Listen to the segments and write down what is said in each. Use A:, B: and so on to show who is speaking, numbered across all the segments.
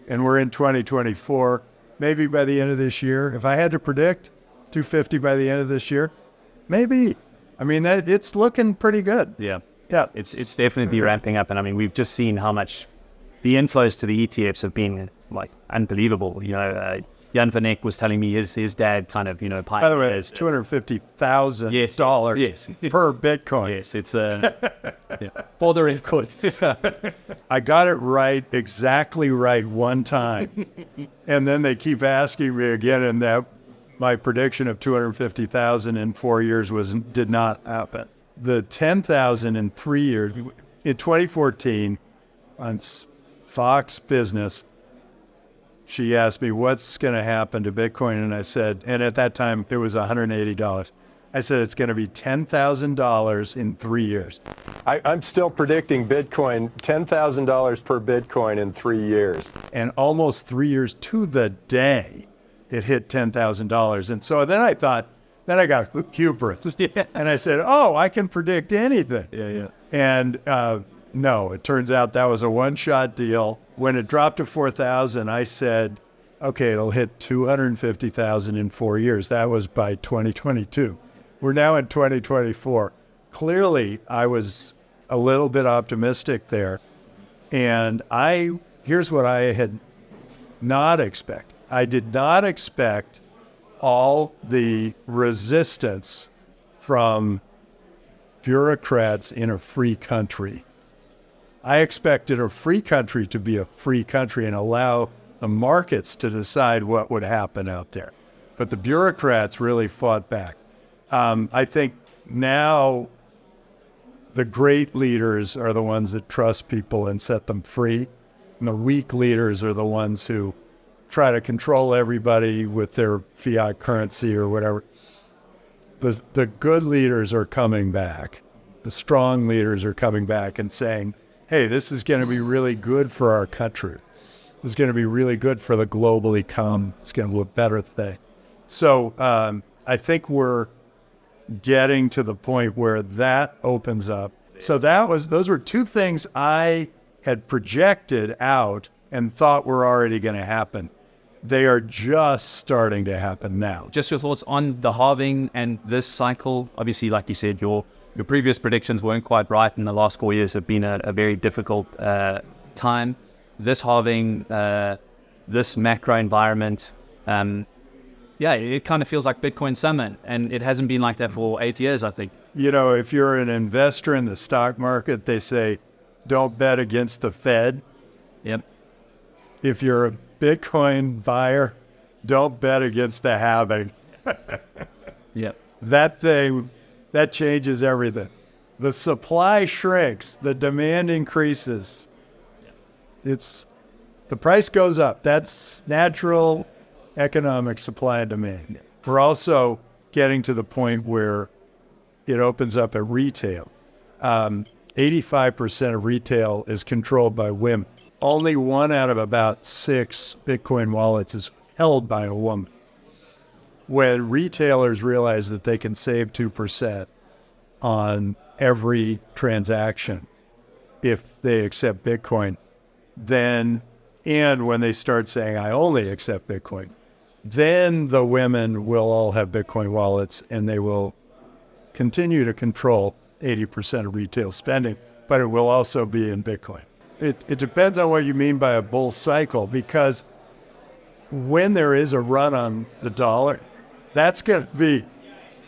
A: and we're in 2024. Maybe by the end of this year, if I had to predict 250 by the end of this year, maybe. I mean, it's looking pretty good.
B: Yeah.
A: Yeah.
B: It's definitely ramping up. And I mean, we've just seen how much the inflows to the ETFs have been like unbelievable. Jan van Eck was telling me his dad kind of,
A: By the way, it's $250,000
B: yes.
A: per Bitcoin.
B: Yes, it's for the record.
A: I got it right, exactly right one time. And then they keep asking me again, and that my prediction of 250,000 in 4 years did not happen. The 10,000 in 3 years, in 2014, on Fox Business, she asked me, what's going to happen to Bitcoin? And I said, and at that time it was $180. I said, it's going to be $10,000 in 3 years.
C: I'm still predicting Bitcoin, $10,000 per Bitcoin in 3 years.
A: And almost 3 years to the day, it hit $10,000. And so then I thought, then I got hubris.
B: Yeah.
A: And I said, oh, I can predict anything.
B: Yeah.
A: And no, it turns out that was a one-shot deal. When it dropped to 4,000, I said, okay, it'll hit 250,000 in 4 years. That was by 2022. We're now in 2024. Clearly, I was a little bit optimistic there. And here's what I had not expected. I did not expect all the resistance from bureaucrats in a free country. I expected a free country to be a free country and allow the markets to decide what would happen out there. But the bureaucrats really fought back. I think now the great leaders are the ones that trust people and set them free. And the weak leaders are the ones who try to control everybody with their fiat currency or whatever. The good leaders are coming back. The strong leaders are coming back and saying, hey, this is going to be really good for our country. This is going to be really good for the global economy. It's going to be a better thing. So I think we're getting to the point where that opens up. So those were two things I had projected out and thought were already going to happen. They are just starting to happen now.
B: Just your thoughts on the halving and this cycle. Obviously, like you said, your previous predictions weren't quite right, and the last 4 years have been a very difficult time. This halving, this macro environment, it kind of feels like Bitcoin summer, and it hasn't been like that for 8 years, I think.
A: If you're an investor in the stock market, they say, don't bet against the Fed.
B: Yep.
A: If you're a Bitcoin buyer, don't bet against the halving.
B: Yep.
A: That changes everything. The supply shrinks, the demand increases. The price goes up. That's natural economic supply and demand.
B: Yeah.
A: We're also getting to the point where it opens up at retail. 85% of retail is controlled by women. Only 1 out of about 6 Bitcoin wallets is held by a woman. When retailers realize that they can save 2% on every transaction if they accept Bitcoin, and when they start saying, I only accept Bitcoin, then the women will all have Bitcoin wallets and they will continue to control 80% of retail spending, but it will also be in Bitcoin. It depends on what you mean by a bull cycle, because when there is a run on the dollar, that's going to be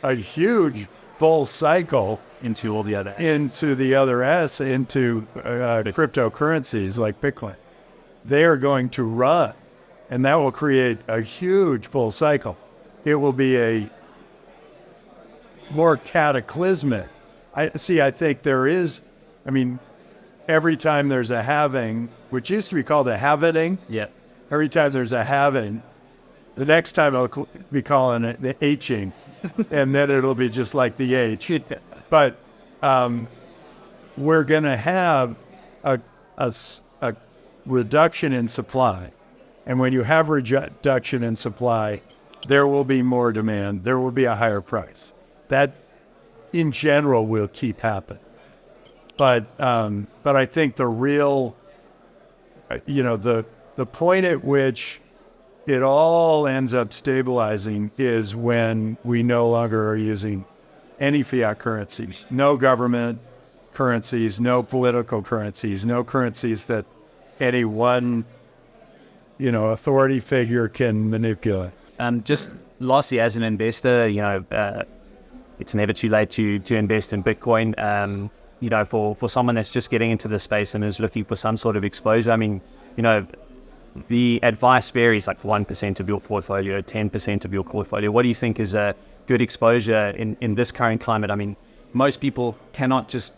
A: a huge bull cycle
B: Into all the other
A: cryptocurrencies like Bitcoin. They are going to run, and that will create a huge bull cycle. It will be a more cataclysmic. I think there is, every time there's a halving, which used to be called a halvening.
B: Yeah.
A: Every time there's a halving, the next time I'll be calling it the Hing, and then it'll be just like the H. But we're going to have a reduction in supply. And when you have reduction in supply, there will be more demand. There will be a higher price. That, in general, will keep happening. But I think the real, the The point at which it all ends up stabilizing is when we no longer are using any fiat currencies, no government currencies, no political currencies, no currencies that any one, authority figure can manipulate.
B: Just lastly, as an investor, it's never too late to invest in Bitcoin. For someone that's just getting into the space and is looking for some sort of exposure, I mean, the advice varies, like 1% of your portfolio, 10% of your portfolio. What do you think is a good exposure in this current climate? I mean, most people cannot just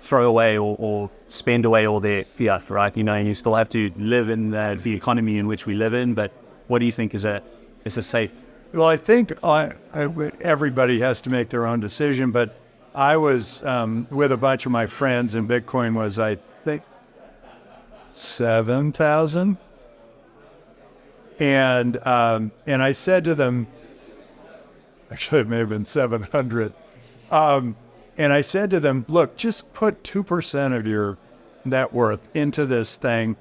B: throw away or spend away all their fiat, right? And you still have to live in the economy in which we live in. But what do you think is a safe?
A: Well, I think everybody has to make their own decision. But I was with a bunch of my friends, and Bitcoin was, I think, 7,000. And I said to them, actually, it may have been 700. And I said to them, look, just put 2% of your net worth into this thing.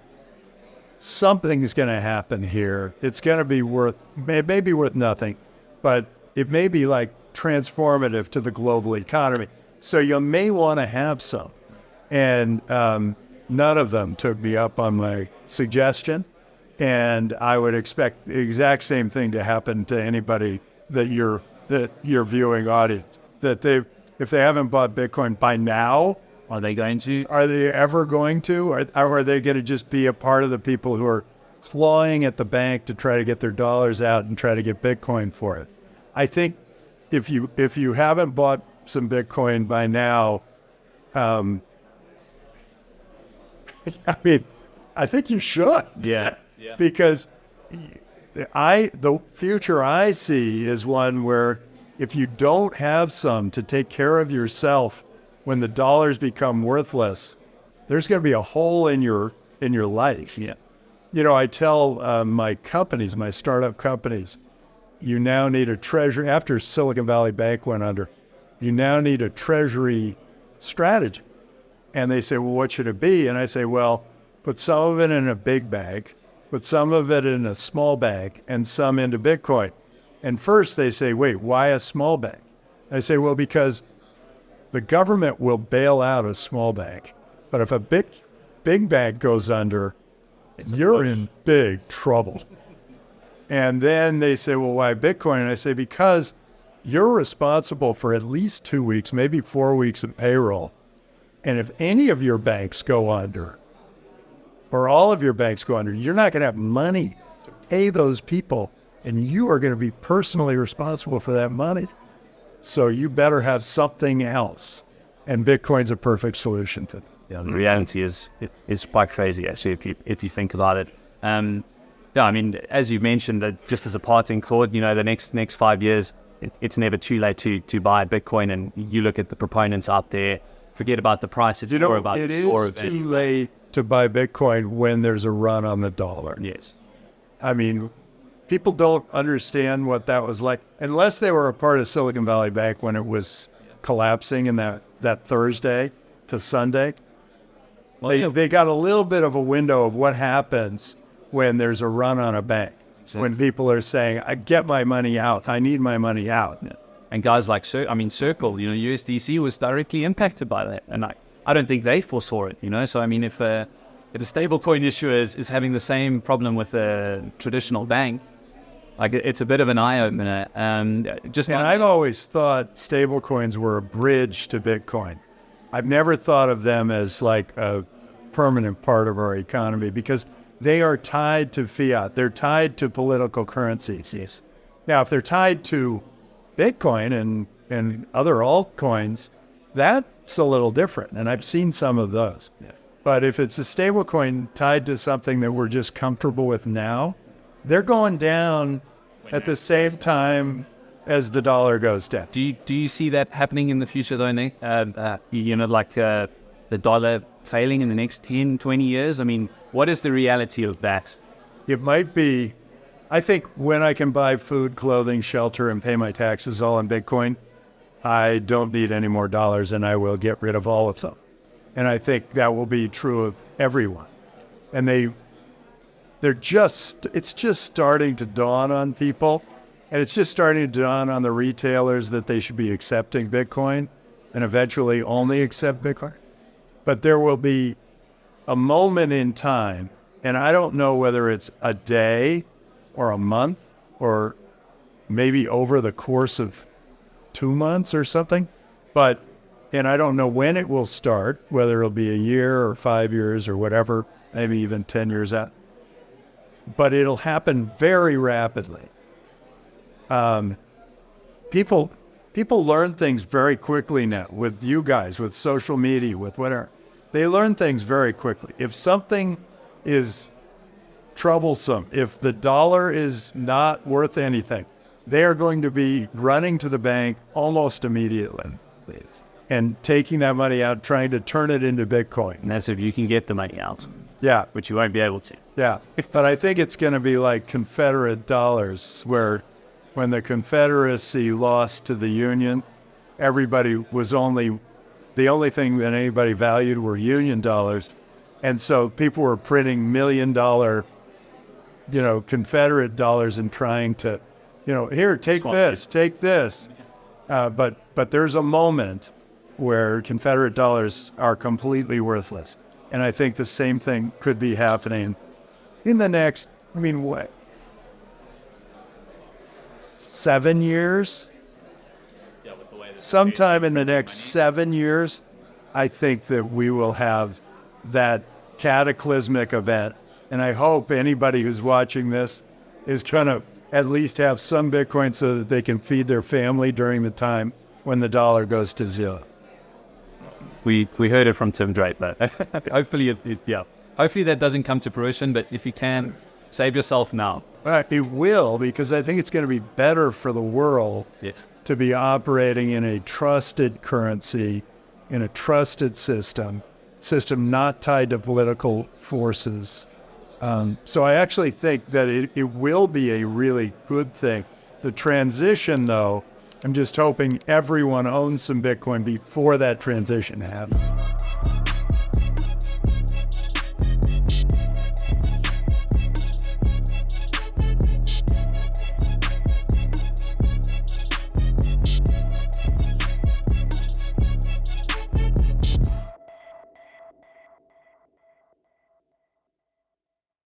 A: Something's going to happen here. It's going to be it may be worth nothing, but it may be like transformative to the global economy. So you may want to have some. And none of them took me up on my suggestion. And I would expect the exact same thing to happen to anybody that your viewing audience, that if they haven't bought Bitcoin by now,
B: Are they going to?
A: Are they ever going to? Or are they going to just be a part of the people who are clawing at the bank to try to get their dollars out and try to get Bitcoin for it? I think if you haven't bought some Bitcoin by now, I mean, I think you should.
B: Yeah.
A: Because the future I see is one where if you don't have some to take care of yourself when the dollars become worthless, there's going to be a hole in your life.
B: Yeah.
A: I tell my companies, my startup companies, you now need a treasury. After Silicon Valley Bank went under, you now need a treasury strategy. And they say, well, what should it be? And I say, well, put some of it in a big bag, put some of it in a small bag, and some into Bitcoin. And first they say, wait, why a small bag? I say, well, because the government will bail out a small bag. But if a big bag goes under, you're in big trouble. And then they say, well, why Bitcoin? And I say, because you're responsible for at least 2 weeks, maybe 4 weeks of payroll. And if any of your banks go under, or all of your banks go under, you're not going to have money to pay those people. And you are going to be personally responsible for that money. So you better have something else. And Bitcoin's a perfect solution for that.
B: Yeah, the reality is quite crazy, actually, if you think about it. I mean, as you mentioned, just as a parting thought, the next 5 years, it's never too late to buy Bitcoin. And you look at the proponents out there, forget about the price. It's more about
A: it
B: the
A: is
B: store of
A: too
B: it.
A: late to buy Bitcoin when there's a run on the dollar.
B: Yes.
A: I mean, people don't understand what that was like unless they were a part of Silicon Valley Bank when it was collapsing in that Thursday to Sunday.
B: Well,
A: They got a little bit of a window of what happens when there's a run on a bank.
B: Exactly.
A: When people are saying, I get my money out, I need my money out.
B: Yeah. And guys like Circle, USDC was directly impacted by that. And I don't think they foresaw it, So, I mean, if a stablecoin issuer is having the same problem with a traditional bank, it's a bit of an eye-opener.
A: And I've always thought stablecoins were a bridge to Bitcoin. I've never thought of them as like a permanent part of our economy because they are tied to fiat. They're tied to political currencies.
B: Yes.
A: Now, if they're tied to Bitcoin and other altcoins, that's a little different. And I've seen some of those.
B: Yeah.
A: But if it's a stablecoin tied to something that we're just comfortable with now, they're going down at the same time as the dollar goes down.
B: Do you see that happening in the future, though, Nick? The dollar failing in the next 10, 20 years? I mean, what is the reality of that?
A: It might be, I think when I can buy food, clothing, shelter, and pay my taxes all in Bitcoin, I don't need any more dollars and I will get rid of all of them. And I think that will be true of everyone. And they it's just starting to dawn on people, and it's just starting to dawn on the retailers that they should be accepting Bitcoin and eventually only accept Bitcoin. But there will be a moment in time, and I don't know whether it's a day or a month or maybe over the course of 2 months or something, and I don't know when it will start, whether it'll be a year or 5 years or whatever, maybe even 10 years out. But it'll happen very rapidly. People learn things very quickly now with you guys, with social media, with whatever. They learn things very quickly. If something is troublesome, if the dollar is not worth anything, they are going to be running to the bank almost immediately and taking that money out, trying to turn it into Bitcoin.
B: And that's if you can get the money out.
A: Yeah.
B: Which you won't be able to.
A: Yeah. But I think it's going to be like Confederate dollars, where when the Confederacy lost to the Union, the only thing that anybody valued were Union dollars. And so people were printing $1 million, Confederate dollars and trying to, here, take this. But there's a moment where Confederate dollars are completely worthless. And I think the same thing could be happening in the next, 7 years? Sometime in the next 7 years, I think that we will have that cataclysmic event. And I hope anybody who's watching this is trying to at least have some Bitcoin so that they can feed their family during the time when the dollar goes to zero.
B: We heard it from Tim Draper. Hopefully, hopefully that doesn't come to fruition. But if you can, save yourself now.
A: It will, because I think it's going to be better for the world to be operating in a trusted currency, in a trusted system not tied to political forces. So I actually think that it will be a really good thing. The transition, though, I'm just hoping everyone owns some Bitcoin before that transition happens.